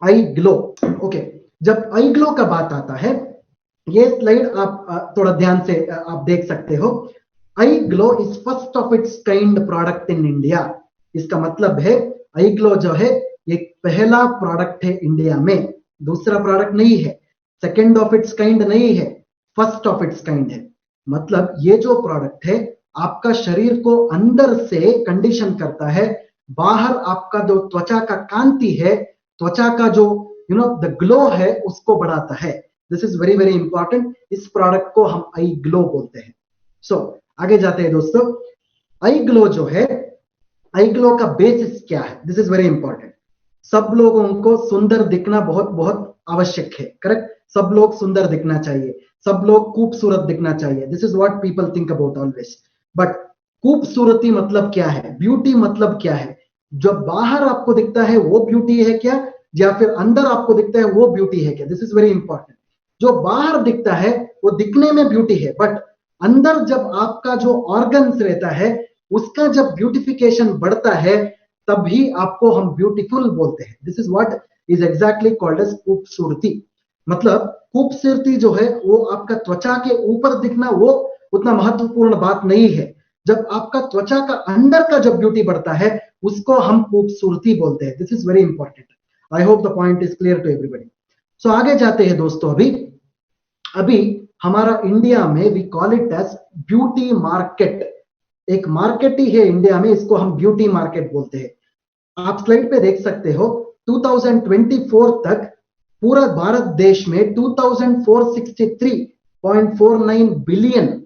आई glow. Okay, जब आई glow का बात आता है, ये स्लाइड आप थोड़ा ध्यान से आप देख सकते हो। I Glow is first of its kind product in India. इसका मतलब है आई ग्लो जो है ये पहला प्रोडक्ट है इंडिया में, दूसरा प्रोडक्ट नहीं है, सेकेंड ऑफ इट्स काइंड नहीं है, फर्स्ट ऑफ इट्स काइंड है। मतलब ये जो प्रोडक्ट है आपका शरीर को अंदर से कंडीशन करता है, बाहर आपका जो त्वचा का कांति है, त्वचा का जो द ग्लो है उसको बढ़ाता है। This is very very important. इस प्रोडक्ट को हम आई ग्लो बोलते हैं। सो आगे जाते हैं दोस्तों। आई ग्लो जो है, आई ग्लो का बेसिस क्या है, दिस इज वेरी इंपॉर्टेंट। सब लोगों को सुंदर दिखना बहुत बहुत आवश्यक है, करेक्ट। सब लोग सुंदर दिखना चाहिए, सब लोग खूबसूरत दिखना चाहिए, this is what people think about always. But खूबसूरती मतलब क्या है, ब्यूटी मतलब क्या है? जो बाहर आपको दिखता है वो ब्यूटी है क्या, या फिर अंदर आपको दिखता है वो ब्यूटी है क्या? This is very important. जो बाहर दिखता है वो दिखने में ब्यूटी है, बट अंदर जब आपका जो ऑर्गन्स रहता है उसका जब ब्यूटिफिकेशन बढ़ता है तभी आपको हम ब्यूटीफुल बोलते हैं। This is what is exactly called as खूबसूरती। मतलब खूबसूरती जो है वो आपका त्वचा के ऊपर दिखना वो उतना महत्वपूर्ण बात नहीं है। जब आपका त्वचा का अंदर का जब ब्यूटी बढ़ता है उसको हम खूबसूरती बोलते हैं। This is very important. I hope the point is clear to everybody. So आगे जाते हैं दोस्तों। अभी अभी हमारा इंडिया में we call it as beauty market. एक मार्केट ही है इंडिया में, इसको हम ब्यूटी मार्केट बोलते हैं। आप स्लाइड पे देख सकते हो 2024 तक पूरा भारत देश में 2463.49 बिलियन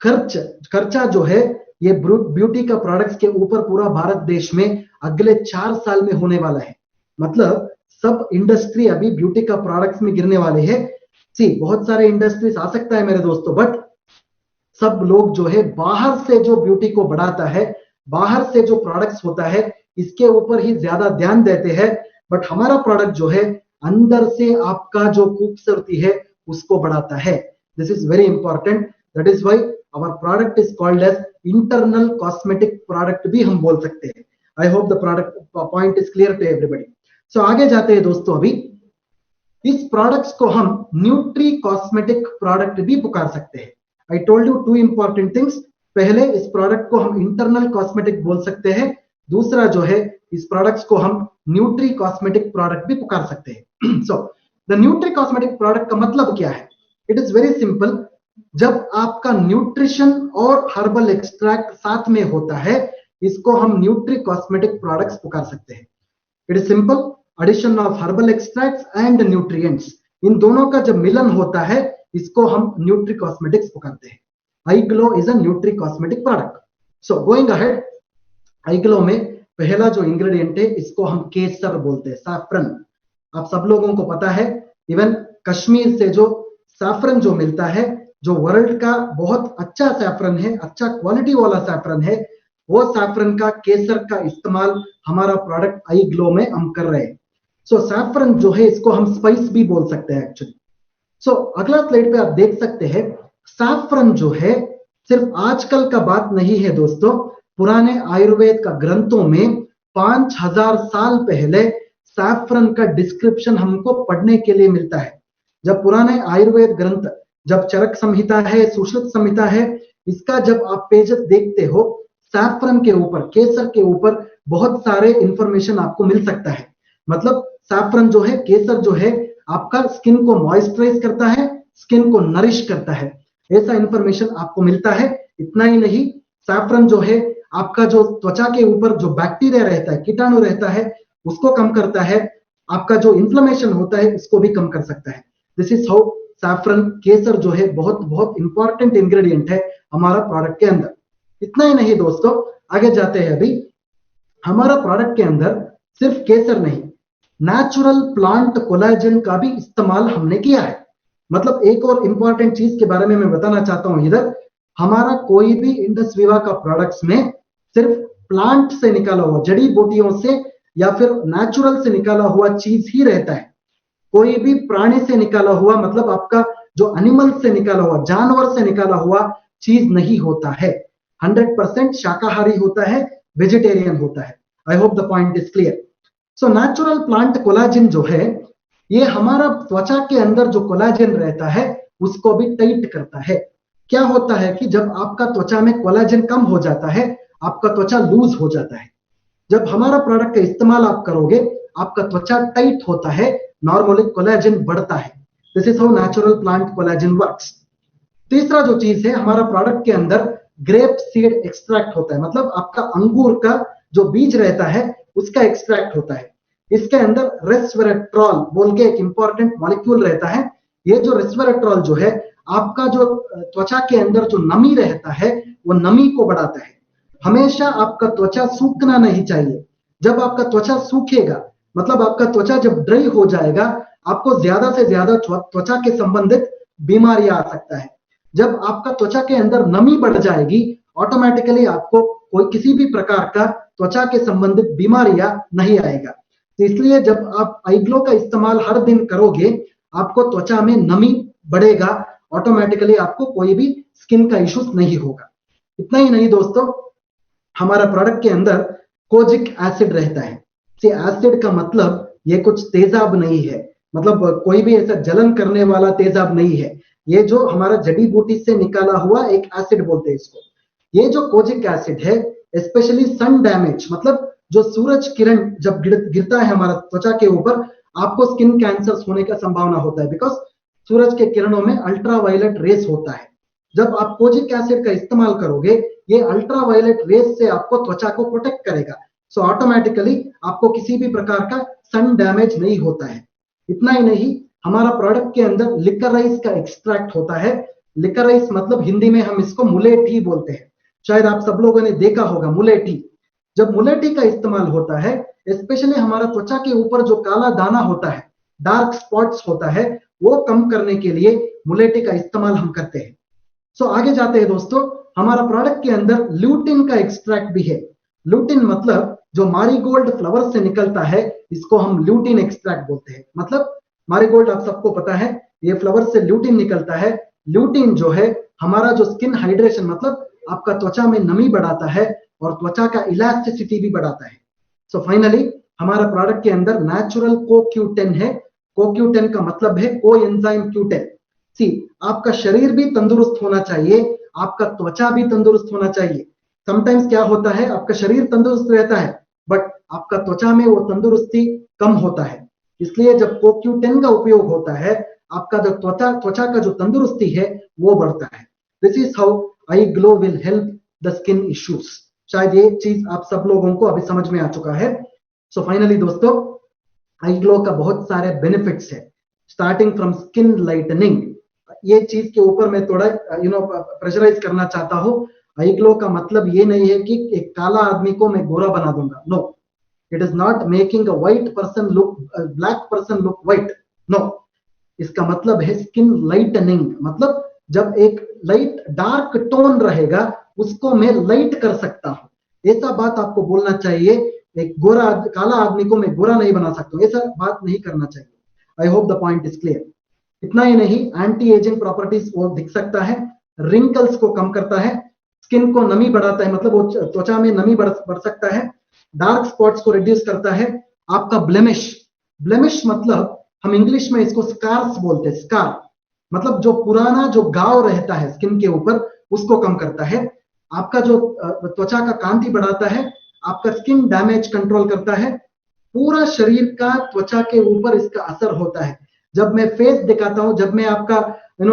खर्चा जो है ये ब्यूटी का प्रोडक्ट्स के ऊपर पूरा भारत देश में अगले 4 साल में होने वाला है। मतलब सब इंडस्ट्री अभी ब्यूटी का प्रोडक्ट्स में गिरने वाले हैं। सी बहुत सारे इंडस्ट्रीज आ सकता है मेरे दोस्तों, बट सब लोग जो है बाहर से जो ब्यूटी को बढ़ाता है, बाहर से जो प्रोडक्ट्स होता है इसके ऊपर ही ज्यादा ध्यान देते हैं। बट हमारा प्रोडक्ट जो है अंदर से आपका जो खूबसूरती है उसको बढ़ाता है। This is very important. That is why our product is called as internal cosmetic product भी हम बोल सकते हैं। I hope the product point is clear to everybody. So आगे जाते हैं दोस्तों। अभी इस प्रोडक्ट्स को हम न्यूट्री कॉस्मेटिक प्रोडक्ट भी पुकार सकते हैं। I told you two important things. पहले इस प्रोडक्ट को हम इंटरनल कॉस्मेटिक बोल सकते हैं, दूसरा जो है इस प्रोडक्ट्स को हम न्यूट्री कॉस्मेटिक प्रोडक्ट भी पुकार सकते हैं। So the nutri cosmetic product का मतलब क्या है? It is very simple. जब आपका न्यूट्रिशन और हर्बल एक्सट्रैक्ट साथ में होता है इसको हम न्यूट्री कॉस्मेटिक प्रोडक्ट्स पुकार सकते हैं। It is simple, addition of herbal extracts and nutrients, इन दोनों का जब मिलन होता है इसको हम न्यूट्री कॉस्मेटिक्स पुकारते हैं। I Glow is a nutricosmetic product. So going ahead, I Glow में पहला जो इंग्रेडिएंट है इसको हम केसर बोलते हैं, सैफरन। आप सब लोगों को पता है, इवन कश्मीर से जो सैफरन जो मिलता है, जो वर्ल्ड का बहुत अच्छा सैफरन है, अच्छा क्वालिटी वाला सैफरन है, वो सैफरन का केसर का इस्तेमाल हमारा प्रोडक्ट आई ग्लो में हम कर रहे हैं। सो सैफरन जो है इसको हम स्पाइस भी बोल सकते हैं एक्चुअली। सो अगला स्लाइड पे आप देख सकते हैं, सैफरन जो है सिर्फ आजकल का बात नहीं है दोस्तों। पुराने आयुर्वेद का ग्रंथों में 5000 साल पहले सैफरन का डिस्क्रिप्शन हमको पढ़ने के लिए मिलता है। जब पुराने आयुर्वेद ग्रंथ, जब चरक संहिता है, सुश्रुत संहिता है, इसका जब आप पेजेस देखते हो, सैफरन के ऊपर, केसर के ऊपर बहुत सारे इंफॉर्मेशन आपको मिल सकता है। मतलब सैफरन जो है, केसर जो है, आपका स्किन को मॉइस्चराइज करता है, स्किन को नरिश करता है, ऐसा इंफॉर्मेशन आपको मिलता है। इतना ही नहीं, सैफरन जो है आपका जो त्वचा के ऊपर जो बैक्टीरिया रहता है, कीटाणु रहता है, उसको कम करता है। आपका जो इन्फ्लेमेशन होता है उसको भी कम कर सकता है। दिस इज हाउ सैफरन, केसर जो है बहुत बहुत इंपॉर्टेंट इंग्रेडिएंट है हमारा प्रोडक्ट के अंदर। इतना ही नहीं दोस्तों, आगे जाते हैं। अभी हमारा प्रोडक्ट के अंदर सिर्फ केसर नहीं, नेचुरल प्लांट कोलाजन का भी इस्तेमाल हमने किया है। मतलब एक और इंपॉर्टेंट चीज के बारे में मैं बताना चाहता हूं इधर, हमारा कोई भी इंडस विवा का प्रोडक्ट्स में सिर्फ प्लांट से निकाला हुआ, जड़ी बूटियों से या फिर नेचुरल से निकाला हुआ चीज ही रहता है। कोई भी प्राणी से निकाला हुआ, मतलब आपका जो एनिमल से निकाला हुआ, जानवर से निकाला हुआ चीज नहीं होता है। 100% शाकाहारी होता है, वेजिटेरियन होता है। आई hope the point is clear. So natural plant collagen जो है ये हमारा त्वचा के अंदर जो कोलाजिन रहता है उसको भी टाइट करता है। क्या होता है कि जब आपका त्वचा में कोलाजिन कम हो जाता है, आपका त्वचा लूज हो जाता है। जब हमारा प्रोडक्ट का इस्तेमाल आप करोगे, आपका त्वचा टाइट होता है, नॉर्मली कोलाजिन बढ़ता है। This is how natural plant collagen works. तीसरा जो चीज है, हमारा प्रोडक्ट के अंदर ग्रेप सीड एक्सट्रैक्ट होता है, मतलब आपका अंगूर का जो बीज रहता है उसका एक्सट्रैक्ट होता है। इसके अंदर रेस्वेराट्रॉल बोल के एक इंपॉर्टेंट मॉलिक्यूल रहता है। ये जो रेस्वेराट्रॉल जो है आपका जो त्वचा के अंदर जो नमी रहता है वो नमी को बढ़ाता है। हमेशा आपका त्वचा सूखना नहीं चाहिए। जब आपका त्वचा सूखेगा, मतलब आपका त्वचा जब ड्राई हो जाएगा, आपको ज्यादा से ज्यादा त्वचा के संबंधित बीमारियां आ सकता है। जब आपका त्वचा के अंदर नमी बढ़ जाएगी, ऑटोमेटिकली आपको कोई किसी भी प्रकार का त्वचा के संबंधित बीमारियां नहीं आएगा। तो इसलिए जब आप आईग्लो का इस्तेमाल हर दिन करोगे, आपको त्वचा में नमी बढ़ेगा, ऑटोमेटिकली आपको कोई भी स्किन का इश्यूज नहीं होगा। इतना ही नहीं दोस्तों, हमारा प्रोडक्ट के अंदर कोजिक एसिड रहता है। एसिड का मतलब ये कुछ तेजाब नहीं है, मतलब कोई भी ऐसा जलन करने वाला तेजाब नहीं है। ये जो हमारा जड़ी बूटी से निकाला हुआ एक एसिड बोलते हैं इसको। ये जो कोजिक एसिड है, स्पेशली सन डैमेज, मतलब जो सूरज किरण जब गिरता है हमारा त्वचा के ऊपर, आपको स्किन कैंसर होने का संभावना होता है, बिकॉज सूरज के किरणों में अल्ट्रावायलेट रेस होता है। जब आप कोजिक एसिड का इस्तेमाल करोगे, ये अल्ट्रावायलेट रेस से आपको त्वचा को प्रोटेक्ट करेगा। सो ऑटोमेटिकली आपको किसी भी प्रकार का सन डैमेज नहीं होता है। इतना ही नहीं, हमारा प्रोडक्ट के अंदर लिकराइस का एक्सट्रैक्ट होता है। लिकराइस मतलब हिंदी में हम इसको मुलेठी बोलते हैं। शायद आप सब लोगों ने देखा होगा मुलेठी। जब मुलेठी का इस्तेमाल होता है, स्पेशली हमारा त्वचा के ऊपर जो काला दाना होता है, डार्क स्पॉट्स होता है, वो कम करने के लिए मुलेठी का इस्तेमाल हम करते हैं। सो आगे जाते हैं दोस्तों, हमारा प्रोडक्ट के अंदर ल्यूटिन का एक्सट्रैक्ट भी है। ल्यूटिन मतलब जो मारीगोल्ड फ्लावर से निकलता है, इसको हम ल्यूटिन एक्सट्रैक्ट बोलते हैं। मतलब मारीगोल्ड आप सबको पता है, ये फ्लावर से ल्यूटिन निकलता है। ल्यूटिन जो है हमारा जो स्किन हाइड्रेशन, मतलब आपका त्वचा में नमी बढ़ाता है और त्वचा का इलास्टिसिटी भी बढ़ाता है। सो फाइनली हमारा प्रोडक्ट के अंदर नेचुरल CoQ10 है। CoQ10 का मतलब है को एंजाइम Q10। सी, आपका शरीर भी तंदुरुस्त होना चाहिए, आपका त्वचा भी तंदुरुस्त होना चाहिए। समटाइम्स क्या होता है, आपका शरीर तंदुरुस्त रहता है बट आपका त्वचा में वो तंदुरुस्ती कम होता है। इसलिए जब CoQ10 का उपयोग होता है, आपका जो त्वचा का जो तंदुरुस्ती है वो बढ़ता है। This is how I glow will help the skin issues. शायद ये चीज आप सब लोगों को अभी समझ में आ चुका है। सो फाइनली दोस्तों, आई ग्लो का बहुत सारे बेनिफिट्स है, स्टार्टिंग फ्रॉम स्किन लाइटनिंग। ये चीज के ऊपर मैं थोड़ा प्रेशराइज करना चाहता हूं। आई ग्लो का मतलब ये नहीं है कि एक काला आदमी को मैं गोरा बना दूंगा। No, it is not making a white person look black person look white. No, इसका मतलब है स्किन लाइटनिंग, मतलब जब एक लाइट डार्क टोन रहेगा उसको मैं लाइट कर सकता हूं। ऐसा बात आपको बोलना चाहिए, एक गोरा काला आदमी को मैं गोरा नहीं बना सकता हूं, ऐसा बात नहीं करना चाहिए। आई hope the point is clear. इतना ही नहीं, एंटी एजिंग प्रॉपर्टीज वो दिख सकता है, रिंकल्स को कम करता है, स्किन को नमी बढ़ाता है, मतलब वो त्वचा में नमी बढ़ सकता है, डार्क स्पॉट्स को रिड्यूस करता है। आपका ब्लेमिश मतलब हम इंग्लिश में इसको स्कार्स बोलते हैं। स्कार मतलब जो पुराना जो घाव रहता है स्किन के ऊपर, उसको कम करता है। आपका जो त्वचा का कांति बढ़ाता है, आपका स्किन डैमेज कंट्रोल करता है। पूरा शरीर का त्वचा के ऊपर इसका असर होता है। जब मैं फेस दिखाता हूं, जब मैं आपका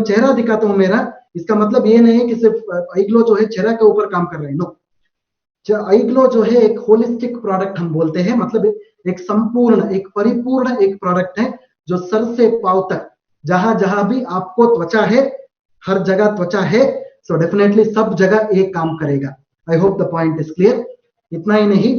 चेहरा दिखाता हूं मेरा, इसका मतलब ये नहीं है कि सिर्फ आई ग्लो जो है चेहरा के ऊपर काम कर रहे हैं। नो, आई ग्लो जो है एक होलिस्टिक प्रोडक्ट हम बोलते हैं, मतलब एक संपूर्ण, एक परिपूर्ण एक प्रोडक्ट है जो सर से पांव तक जहां जहां भी आपको त्वचा है, हर जगह त्वचा है, सो डेफिनेटली सब जगह एक काम करेगा। आई hope the point is clear. इतना ही नहीं,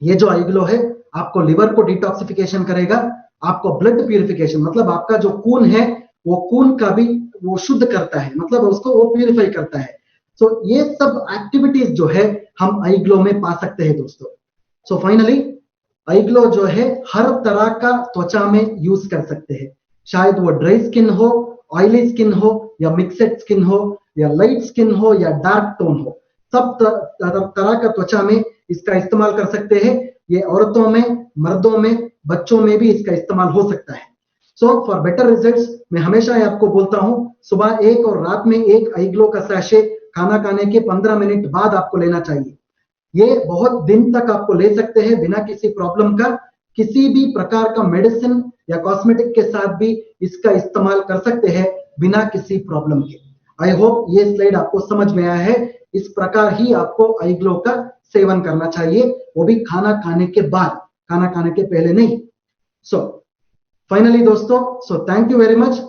ये जो आई ग्लो है आपको लिवर को डिटॉक्सिफिकेशन करेगा, आपको ब्लड प्यूरिफिकेशन, मतलब आपका जो खून है वो खून का भी वो शुद्ध करता है, मतलब उसको वो प्यूरिफाई करता है। सो ये सब एक्टिविटीज जो है हम आई ग्लो में पा सकते हैं दोस्तों। सो फाइनली आई ग्लो जो है हर तरह का त्वचा में यूज कर सकते हैं, शायद वो ड्राई स्किन हो, ऑयली स्किन हो, या मिक्सड स्किन हो, या लाइट स्किन हो, या डार्क टोन हो, सब तरह का त्वचा में इसका इस्तेमाल कर सकते हैं। ये औरतों में, मर्दों में, बच्चों में भी इसका इस्तेमाल हो सकता है। सो फॉर बेटर रिजल्ट्स मैं हमेशा ही आपको बोलता हूं, सुबह 1 और रात में 1 आई ग्लो का सैशे खाना खाने के 15 मिनट बाद आपको लेना चाहिए। ये बहुत दिन तक आपको ले सकते हैं बिना किसी प्रॉब्लम का। किसी भी प्रकार का मेडिसिन या कॉस्मेटिक के साथ भी इसका इस्तेमाल कर सकते हैं बिना किसी प्रॉब्लम के। आई होप ये स्लाइड आपको समझ में आया है। इस प्रकार ही आपको आई ग्लो का सेवन करना चाहिए, वो भी खाना खाने के बाद, खाना खाने के पहले नहीं। सो फाइनली दोस्तों, so thank you very much.